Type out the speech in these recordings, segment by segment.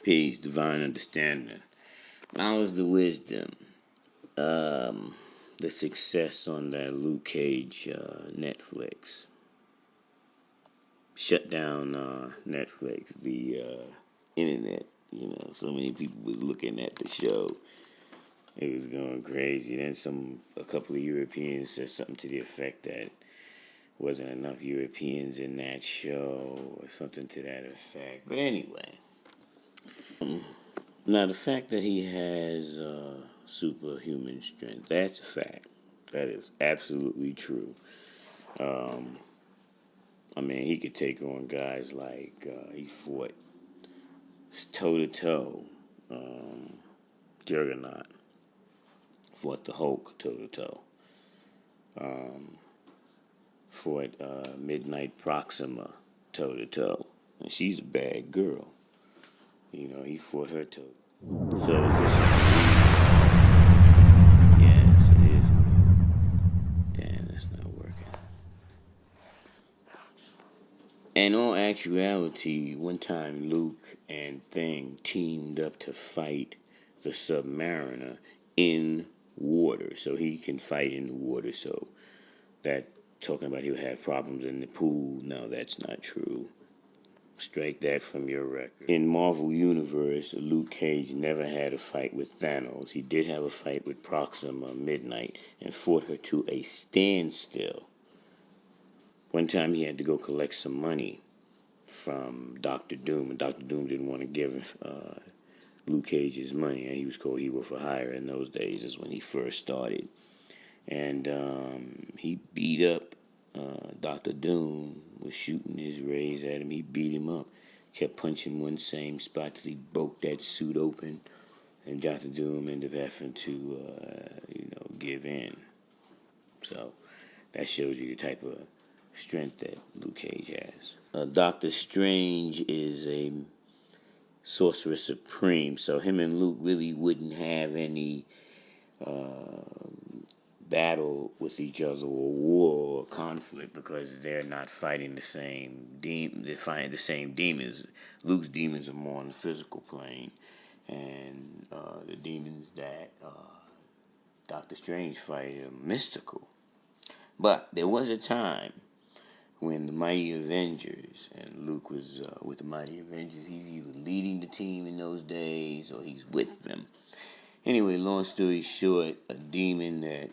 Peace, divine understanding. Knowledge the wisdom. The success on that Luke Cage Netflix. Shut down Netflix, the internet. So many people was looking at the show. It was going crazy. Then a couple of Europeans said something to the effect that wasn't enough Europeans in that show or something to that effect. But anyway, now the fact that he has superhuman strength, that's a fact. That is absolutely true. He could take on guys like he fought toe to toe. Juggernaut fought the Hulk toe to toe. Fought Midnight Proxima toe to toe, and she's a bad girl. He fought her toe. So it's just yes, it is. Damn, that's not working. In all actuality, one time Luke and Thing teamed up to fight the Submariner in water, so he can fight in the water. So that talking about he'll have problems in the pool, no, that's not true. Strike that from your record. In Marvel Universe, Luke Cage never had a fight with Thanos. He did have a fight with Proxima Midnight and fought her to a standstill. One time he had to go collect some money from Dr. Doom, and Dr. Doom didn't want to give Luke Cage his money, and he was called Hero for Hire in those days. Is when he first started. And he beat up Dr. Doom, was shooting his rays at him. He beat him up, kept punching one same spot till he broke that suit open, and Dr. Doom ended up having to, give in. So that shows you the type of strength that Luke Cage has. Doctor Strange is a sorcerer supreme, so him and Luke really wouldn't have any battle with each other or war or conflict because they're not fighting the same they're fighting the same demons. Luke's demons are more on the physical plane, and the demons that Doctor Strange fight are mystical. But there was a time when the Mighty Avengers, and Luke was with the Mighty Avengers, he's either leading the team in those days or he's with them. Anyway, long story short, a demon that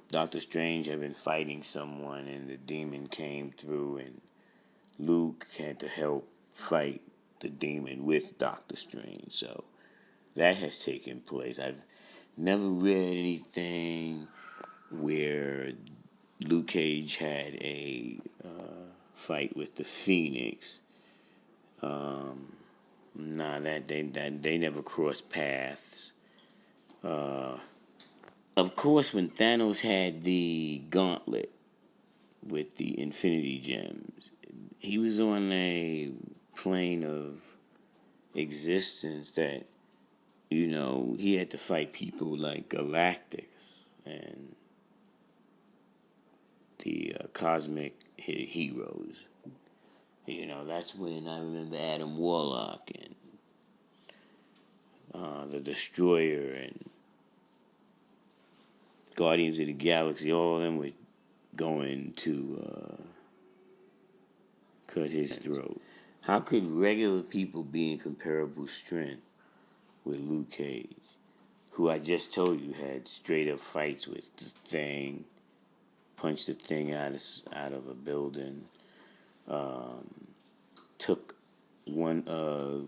Doctor Strange had been fighting someone, and the demon came through, and Luke had to help fight the demon with Doctor Strange. So that has taken place. I've never read anything where Luke Cage had a fight with the Phoenix. They never crossed paths. Of course, when Thanos had the gauntlet with the Infinity Gems, he was on a plane of existence that, he had to fight people like Galactus and the cosmic heroes. That's when I remember Adam Warlock and the Destroyer and Guardians of the Galaxy. All of them were going to cut his throat. How could regular people be in comparable strength with Luke Cage, who I just told you had straight up fights with the Thing, punched the Thing out of a building, took one of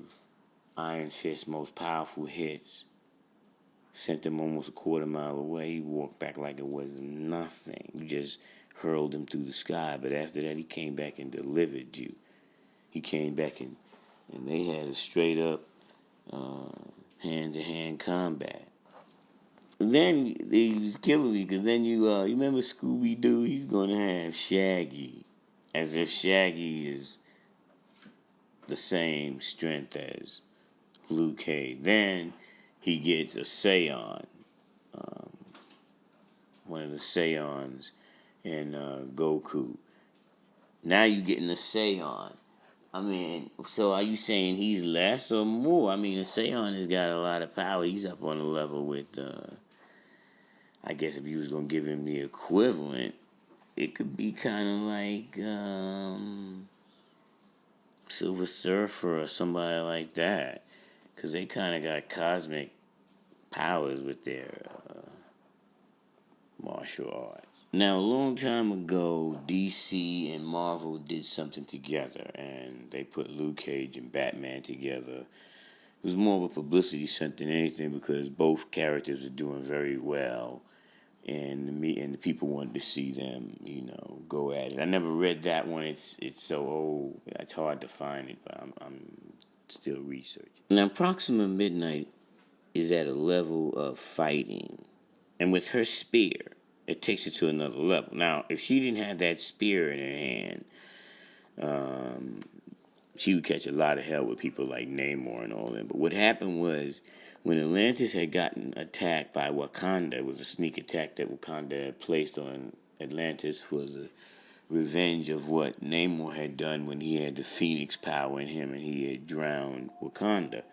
Iron Fist's most powerful hits, sent him almost a quarter mile away. He walked back like it was nothing. You just hurled him through the sky. But after that, he came back and delivered you. He came back and they had a straight up hand-to-hand combat. Then he was killing me because then you remember Scooby-Doo? He's going to have Shaggy, as if Shaggy is the same strength as Luke Cage. Then he gets a Saiyan, one of the Saiyans in Goku. Now you're getting a Saiyan I mean, so are you saying he's less or more? I mean, the Seon has got a lot of power. He's up on a level with, I guess if you was going to give him the equivalent, it could be kind of like Silver Surfer or somebody like that. Because they kind of got cosmic powers with their martial arts. Now, a long time ago, DC and Marvel did something together, and they put Luke Cage and Batman together. It was more of a publicity stunt than anything because both characters are doing very well, and the people wanted to see them, go at it. I never read that one. It's so old. It's hard to find it, but I'm still researching. Now, Proxima Midnight is at a level of fighting, and with her spear, it takes it to another level. Now, if she didn't have that spear in her hand, she would catch a lot of hell with people like Namor and all them. But what happened was, when Atlantis had gotten attacked by Wakanda, it was a sneak attack that Wakanda had placed on Atlantis for the revenge of what Namor had done when he had the Phoenix power in him and he had drowned Wakanda.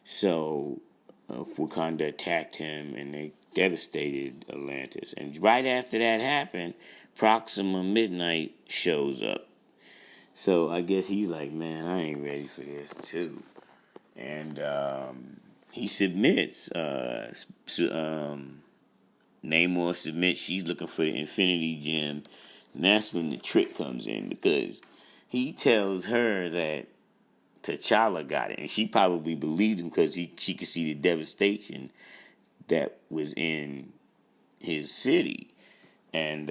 So Wakanda attacked him and they devastated Atlantis. And right after that happened, Proxima Midnight shows up. So I guess he's like, man, I ain't ready for this too. And he submits. Namor submits. She's looking for the Infinity Gem. And that's when the trick comes in because he tells her that T'Challa got it. And she probably believed him because she could see the devastation that was in his city and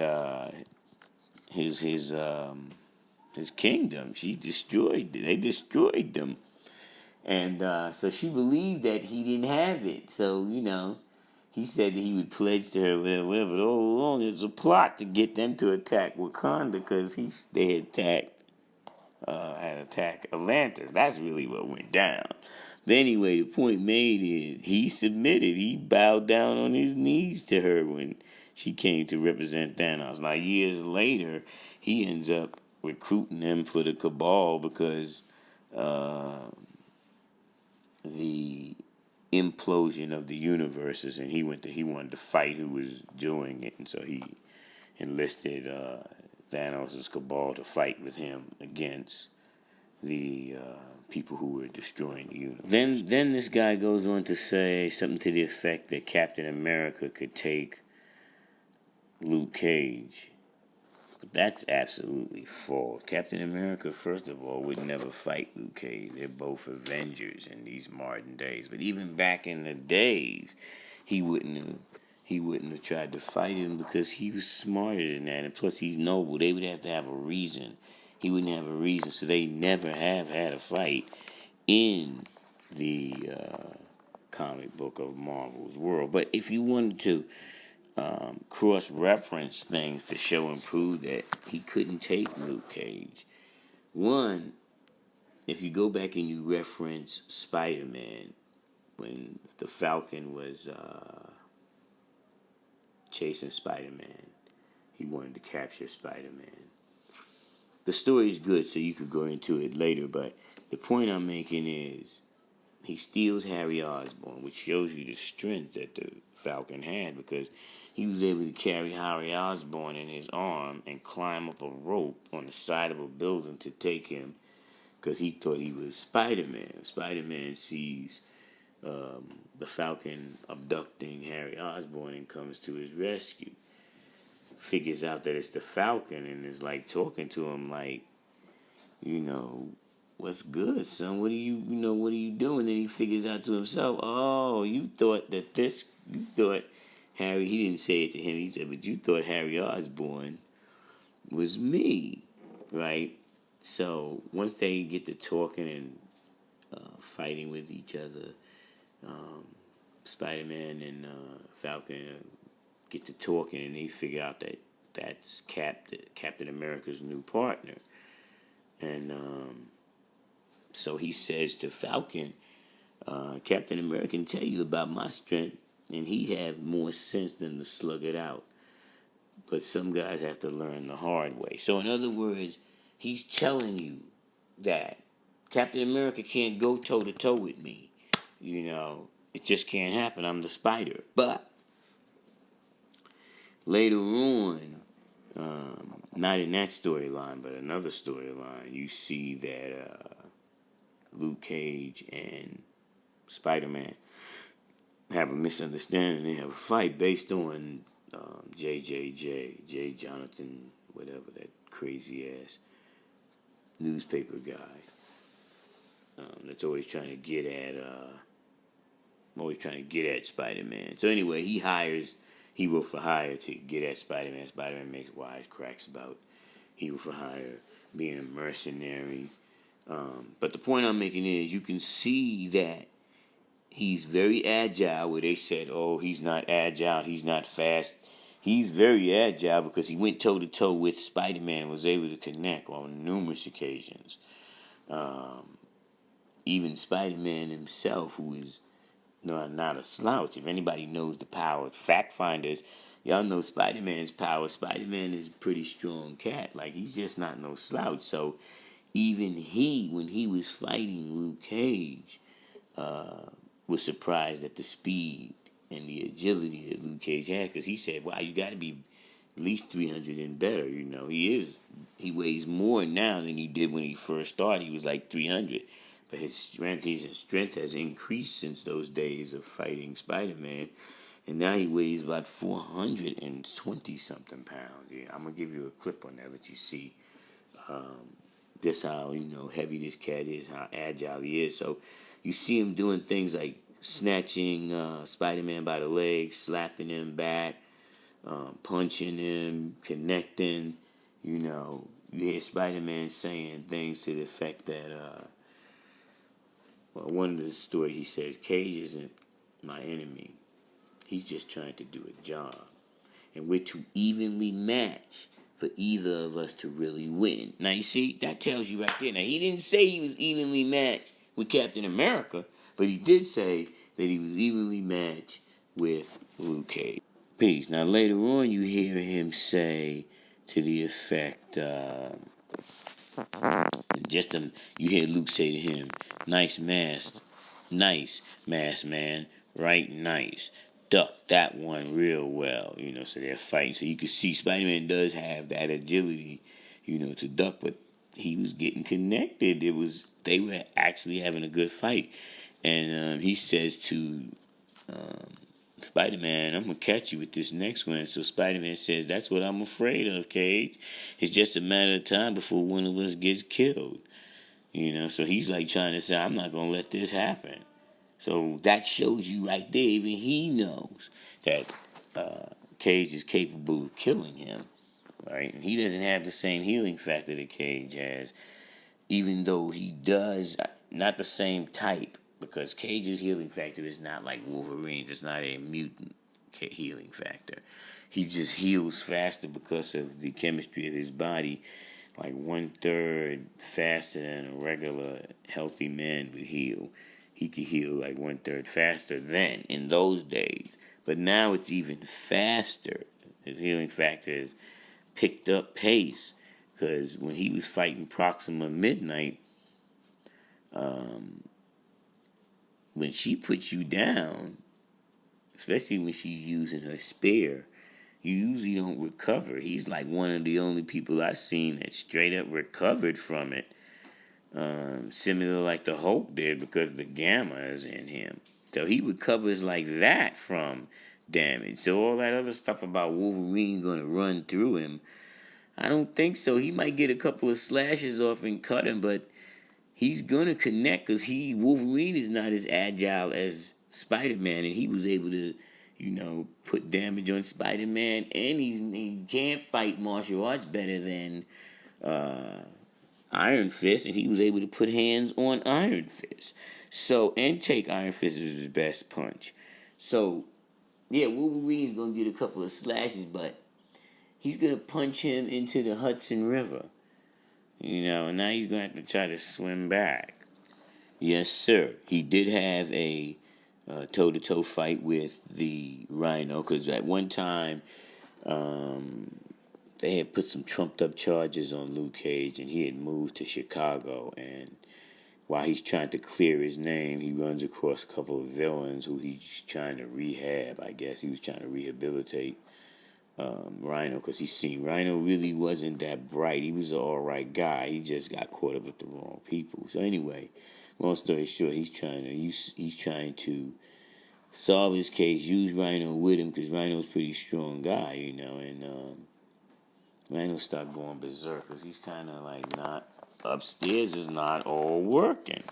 his kingdom. They destroyed them. And so she believed that he didn't have it. So, he said that he would pledge to her, whatever. But all along, it was a plot to get them to attack Wakanda because they had attacked Atlantis. That's really what went down. But anyway, the point made is he submitted. He bowed down on his knees to her when she came to represent Thanos. Now, years later, he ends up recruiting them for the Cabal because the implosion of the universes, and he wanted to fight who was doing it, and so he enlisted Thanos' Cabal to fight with him against the people who were destroying the universe. Then this guy goes on to say something to the effect that Captain America could take Luke Cage. But that's absolutely false. Captain America, first of all, would never fight Luke Cage. They're both Avengers in these modern days. But even back in the days, he wouldn't have tried to fight him because he was smarter than that. And plus, he's noble. They would have to have a reason. He wouldn't have a reason. So they never have had a fight in the comic book of Marvel's world. But if you wanted to cross-reference things to show and prove that he couldn't take Luke Cage, one, if you go back and you reference Spider-Man, when the Falcon was chasing Spider-Man, he wanted to capture Spider-Man. The story's good, so you could go into it later, but the point I'm making is he steals Harry Osborn, which shows you the strength that the Falcon had because he was able to carry Harry Osborn in his arm and climb up a rope on the side of a building to take him because he thought he was Spider-Man. Spider-Man sees the Falcon abducting Harry Osborn and comes to his rescue. Figures out that it's the Falcon and is like talking to him like, what's good, son? What are you doing? And he figures out to himself, oh, you thought Harry, he didn't say it to him, he said, but you thought Harry Osborn was me, right? So once they get to talking and fighting with each other, Spider-Man and Falcon get to talking and they figure out that that's Captain America's new partner. And so he says to Falcon, Captain America can tell you about my strength, and he have more sense than to slug it out. But some guys have to learn the hard way. So in other words, he's telling you that Captain America can't go toe to toe with me. You know, it just can't happen. I'm the Spider. But later on, not in that storyline, but another storyline, you see that Luke Cage and Spider-Man have a misunderstanding. They have a fight based on J. Jonathan, whatever, that crazy ass newspaper guy that's always trying to get at Spider-Man. So anyway, he hires Hero for Hire to get at Spider-Man. Spider-Man makes wise cracks about Hero for Hire being a mercenary. But the point I'm making is you can see that he's very agile, where they said, oh, he's not agile, he's not fast. He's very agile because he went toe-to-toe with Spider-Man, was able to connect on numerous occasions. Even Spider-Man himself, who is not a slouch. If anybody knows the power of fact finders, y'all know Spider-Man's power. Spider-Man is a pretty strong cat. Like, he's just not no slouch. So even he, when he was fighting Luke Cage, was surprised at the speed and the agility that Luke Cage had, because he said, wow, you got to be at least 300 and better. You know, he weighs more now than he did when he first started. He was like 300. But his strength has increased since those days of fighting Spider-Man. And now he weighs about 420 something pounds. Yeah, I'm going to give you a clip on that, let you see just how, heavy this cat is, how agile he is. So you see him doing things like snatching Spider-Man by the legs, slapping him back, punching him, connecting. You hear Spider-Man saying things to the effect that, one of the stories he says, Cage isn't my enemy. He's just trying to do a job. And we're too evenly matched for either of us to really win. Now, you see, that tells you right there. Now, he didn't say he was evenly matched with Captain America, but he did say that he was evenly matched with Luke Cage. Peace. Now, later on, you hear him say to the effect, you hear Luke say to him, nice mask, man, right, nice. Duck that one real well, so they're fighting. So you can see Spider-Man does have that agility, to duck, but he was getting connected. They were actually having a good fight. And he says to Spider-Man, I'm going to catch you with this next one. So Spider-Man says, that's what I'm afraid of, Cage. It's just a matter of time before one of us gets killed. So he's like trying to say, I'm not going to let this happen. So that shows you right there, even he knows that Cage is capable of killing him, right? And he doesn't have the same healing factor that Cage has, even though he does, not the same type, because Cage's healing factor is not like Wolverine's. It's not a mutant healing factor. He just heals faster because of the chemistry of his body, like 1/3 faster than a regular healthy man would heal. He could heal like 1/3 faster then, in those days. But now it's even faster. His healing factor has picked up pace, because when he was fighting Proxima Midnight, when she puts you down, especially when she's using her spear, you usually don't recover. He's like one of the only people I've seen that straight up recovered from it. Similar like the Hulk did, because the gamma is in him. So he recovers like that from damage. So all that other stuff about Wolverine going to run through him, I don't think so. He might get a couple of slashes off and cut him, but he's going to connect, because Wolverine is not as agile as Spider-Man, and he was able to, put damage on Spider-Man, and he can't fight martial arts better than Iron Fist, and he was able to put hands on Iron Fist. So, and take Iron Fist as his best punch. So, yeah, Wolverine's going to get a couple of slashes, but he's going to punch him into the Hudson River. And now he's going to have to try to swim back. Yes, sir. He did have a toe-to-toe fight with the Rhino, because at one time, they had put some trumped up charges on Luke Cage, and he had moved to Chicago. And while he's trying to clear his name, he runs across a couple of villains who he's trying to rehab. I guess he was trying to rehabilitate Rhino, because he seen Rhino really wasn't that bright. He was an alright guy. He just got caught up with the wrong people. So anyway, long story short, he's trying to solve his case, use Rhino with him, because Rhino's a pretty strong guy, and Rhino started going berserk, because he's kind of like not, upstairs is not all working.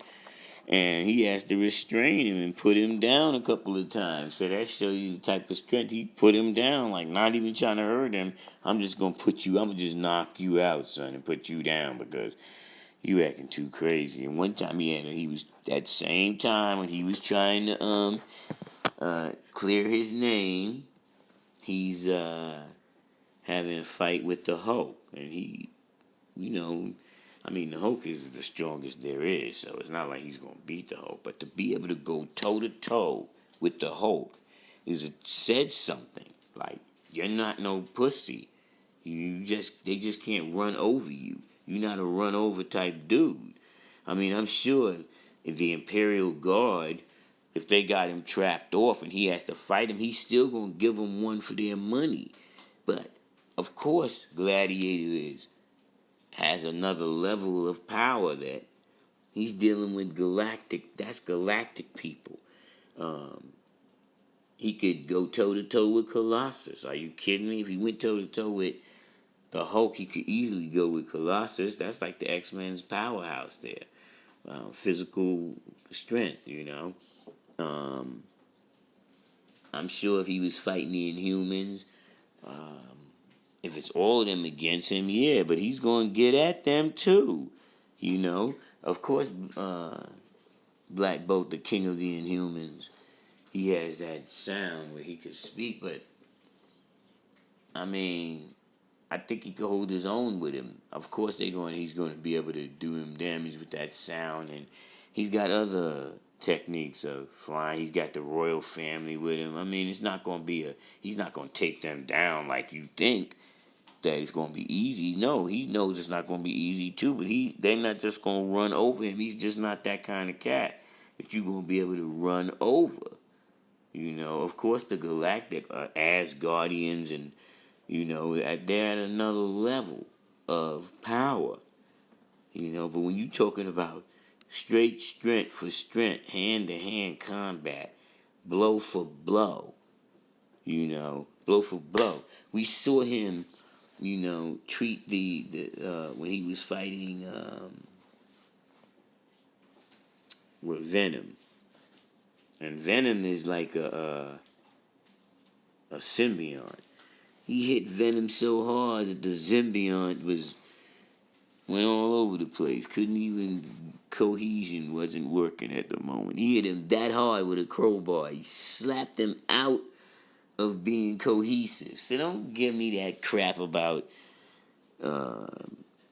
And he has to restrain him and put him down a couple of times. So that shows you the type of strength. He put him down, like not even trying to hurt him. I'm going to just knock you out, son, and put you down because you acting too crazy. And one time he was, that same time when he was trying to clear his name, he's having a fight with the Hulk. And he, the Hulk is the strongest there is, so it's not like he's going to beat the Hulk. But to be able to go toe-to-toe with the Hulk said something. Like, you're not no pussy. They just can't run over you. You're not a run-over type dude. I'm sure if the Imperial Guard, if they got him trapped off and he has to fight him, he's still going to give them one for their money. But, of course, Gladiator has another level of power that he's dealing with galactic people. He could go toe-to-toe with Colossus. Are you kidding me? If he went toe-to-toe with the Hulk, he could easily go with Colossus. That's like the X-Men's powerhouse there. Physical strength, I'm sure if he was fighting the Inhumans, if it's all of them against him, yeah, but he's going to get at them too. Of course, Black Bolt, the king of the Inhumans, he has that sound where he could speak, but I think he could hold his own with him. Of course, he's going to be able to do him damage with that sound, and he's got other techniques of flying. He's got the royal family with him. It's not going to be he's not going to take them down like you think that it's going to be easy. No, he knows it's not going to be easy too, but they're not just going to run over him. He's just not that kind of cat that you're going to be able to run over. Of course, the Galactic are Asgardians, and, they're at another level of power. But when you're talking about straight strength for strength, hand-to-hand combat, blow for blow, blow for blow. We saw him, treat when he was fighting with Venom. And Venom is like a symbiont. He hit Venom so hard that the symbiote went all over the place. Cohesion wasn't working at the moment. He hit him that hard with a crowbar. He slapped him out of being cohesive. So don't give me that crap about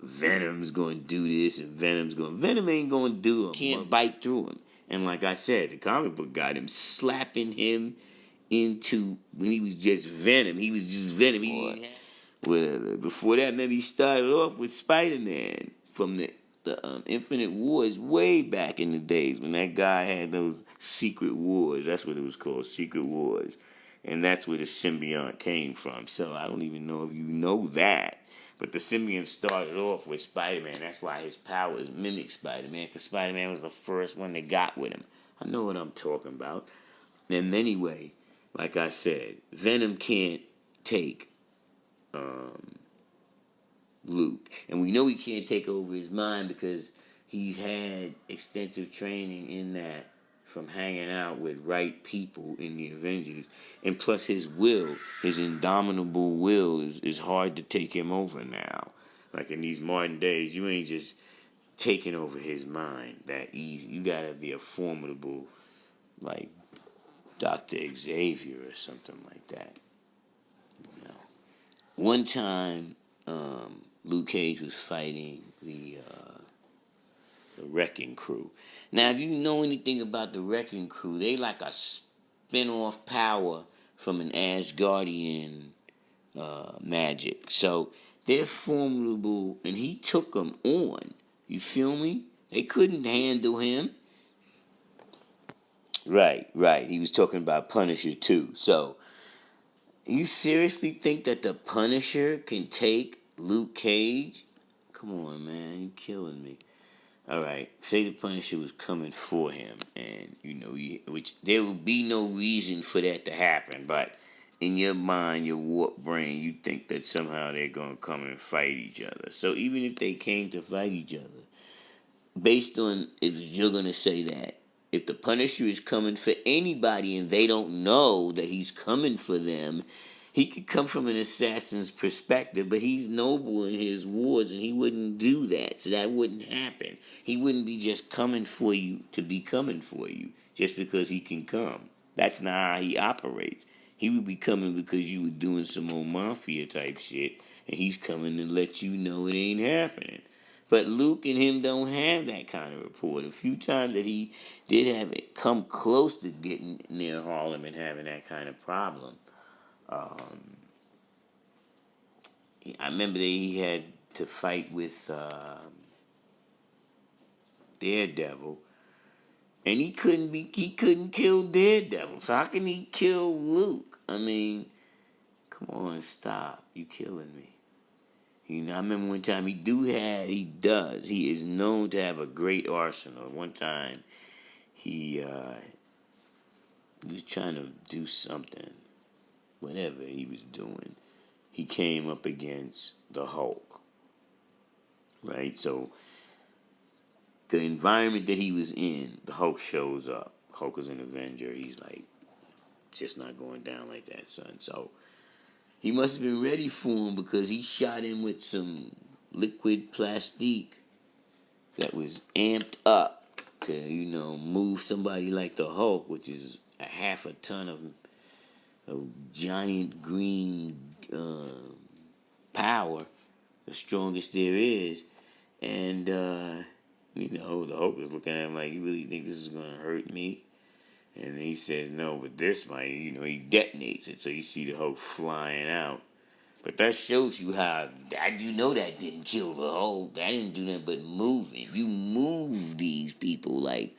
Venom's going to do this and Venom ain't going to do him. Can't bite through him. And like I said, the comic book got him slapping him into, when he was just Venom. He was just Venom. Before that, maybe he started off with Spider-Man from the Infinite Wars way back in the days when that guy had those Secret Wars. That's what it was called, Secret Wars. And that's where the symbiote came from. So I don't even know if you know that. But the symbiote started off with Spider-Man. That's why his powers mimic Spider-Man, because Spider-Man was the first one that got with him. I know what I'm talking about. And anyway, like I said, Venom can't take Luke. And we know he can't take over his mind because he's had extensive training in that from hanging out with right people in the Avengers. And plus his will, his indomitable will is hard to take him over now. Like in these modern days, you ain't just taking over his mind that easy. You gotta be a formidable, like Dr. Xavier or something like that. One time, Luke Cage was fighting the Wrecking Crew. Now, if you know anything about the Wrecking Crew, they like a spin-off power from an Asgardian magic. So They're formidable, and he took them on. You feel me? They couldn't handle him. Right, right. He was talking about Punisher too. So, you seriously think that the Punisher can take Luke Cage? Come on, man, you killing me. All right, say the Punisher was coming for him, and which there would be no reason for that to happen, but in your mind, your warped brain, you think that somehow they're gonna come and fight each other. So even if they came to fight each other, based on if you're gonna say that if the Punisher is coming for anybody and they don't know that he's coming for them, he could come from an assassin's perspective, but he's noble in his wars and he wouldn't do that. So that wouldn't happen. He wouldn't be just coming for you to be coming for you just because he can come. That's not how he operates. He would be coming because you were doing some old mafia type shit, and he's coming to let you know it ain't happening. But Luke and him don't have that kind of rapport. The few times that he did have it come close to getting near Harlem and having that kind of problem, um, I remember that he had to fight with Daredevil, and he couldn't kill Daredevil. So how can he kill Luke? I mean, come on, stop! You killing me. I remember one time he is known to have a great arsenal. One time he was trying to do something, whatever he was doing. He came up against the Hulk, right? So the environment that he was in, the Hulk shows up. Hulk is an Avenger. He's like, just not going down like that, son. So he must have been ready for him because he shot him with some liquid plastique that was amped up to, move somebody like the Hulk, which is a half a ton of giant green power, the strongest there is. And, the Hulk is looking at him like, you really think this is going to hurt me? And he says, no, but this might, he detonates it. So you see the Hulk flying out. But that shows you how, that didn't kill the Hulk. That didn't do nothing but move him. You move these people like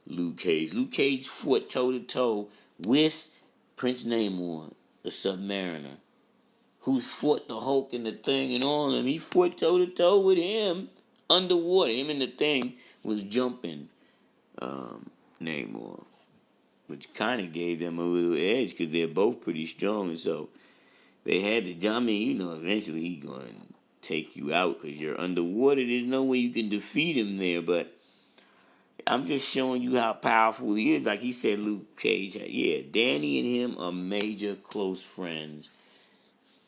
Luke Cage. Luke Cage fought toe-to-toe with Prince Namor, the Submariner, who's fought the Hulk and the Thing and all of them. He fought toe-to-toe with him underwater. Him and the Thing was jumping Namor, which kind of gave them a little edge because they're both pretty strong. And so they had to, eventually he going to take you out because you're underwater. There's no way you can defeat him there, but I'm just showing you how powerful he is. Like he said, Luke Cage, yeah, Danny and him are major close friends.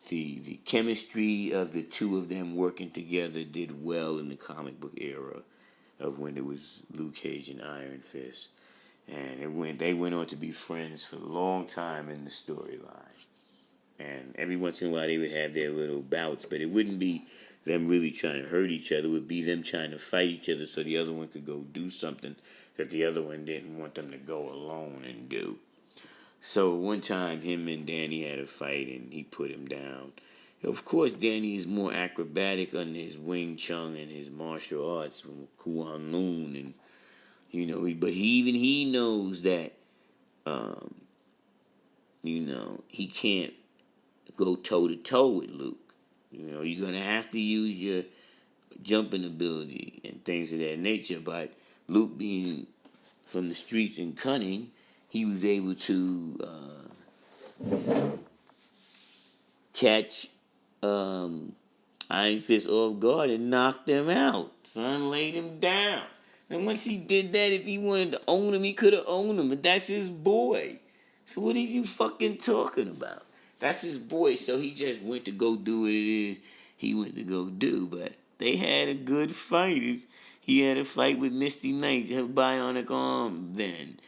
The chemistry of the two of them working together did well in the comic book era of when it was Luke Cage and Iron Fist. And they went on to be friends for a long time in the storyline. And every once in a while they would have their little bouts, but it wouldn't be them really trying to hurt each other. It would be them trying to fight each other so the other one could go do something that the other one didn't want them to go alone and do. So one time him and Danny had a fight and he put him down. Of course, Danny is more acrobatic on his Wing Chun and his martial arts from Kowloon, and but he knows that he can't go toe to toe with Luke. You're gonna have to use your jumping ability and things of that nature. But Luke, being from the streets and cunning, he was able to catch Iron Fist off guard and knock them out. Son laid him down. And once he did that, if he wanted to own him, he could have owned him. But that's his boy. So what are you fucking talking about? That's his boy. So he just went to go do what it is he went to go do. But they had a good fight. He had a fight with Misty Knight, her bionic arm then.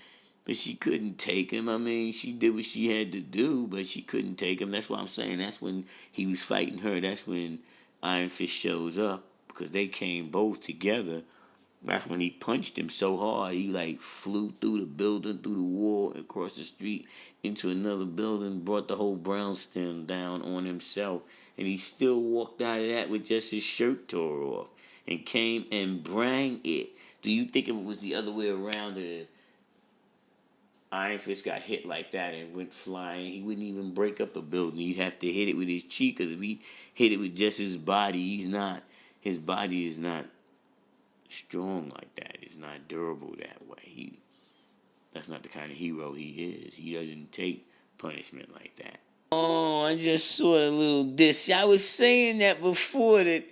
But she couldn't take him. I mean, she did what she had to do, but she couldn't take him. That's why I'm saying that's when he was fighting her. That's when Iron Fist shows up because they came both together. That's when he punched him so hard he like flew through the building, through the wall, across the street into another building, brought the whole brownstone down on himself, and he still walked out of that with just his shirt tore off and came and brang it. Do you think if it was the other way around, that Iron Fist got hit like that and went flying, he wouldn't even break up a building? He'd have to hit it with his cheek, because if he hit it with just his body, his body is not strong like that. It's not durable that way. That's not the kind of hero he is. He doesn't take punishment like that. Oh, I just saw a little diss. I was saying that before, that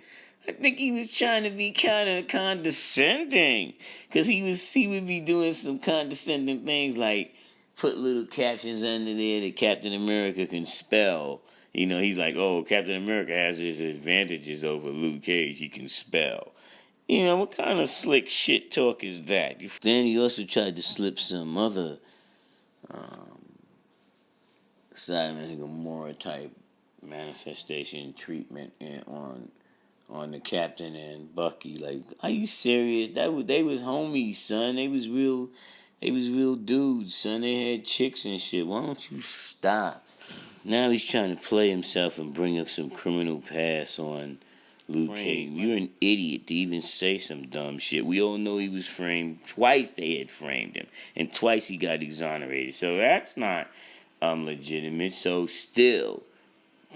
I think he was trying to be kind of condescending, because he would be doing some condescending things like put little captions under there that Captain America can spell. He's like, oh, Captain America has his advantages over Luke Cage. He can spell. What kind of slick shit talk is that? Then he also tried to slip some other Sodom and Gomorrah type manifestation treatment on the Captain and Bucky. Like, are you serious? They was homies, son. They was real dudes, son. They had chicks and shit. Why don't you stop? Now he's trying to play himself and bring up some criminal past on Luke Cage. You're an idiot to even say some dumb shit. We all know he was framed. Twice they had framed him, and twice he got exonerated. So that's not legitimate. So still,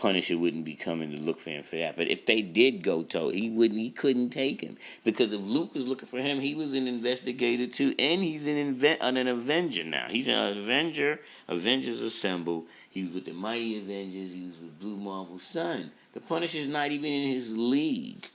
Punisher wouldn't be coming to look for him for that. But if they did go toe, he couldn't take him, because if Luke was looking for him, he was an investigator too, and he's an Avenger now. He's an Avenger. Avengers Assemble. He was with the Mighty Avengers. He was with Blue Marvel's son. The Punisher's not even in his league.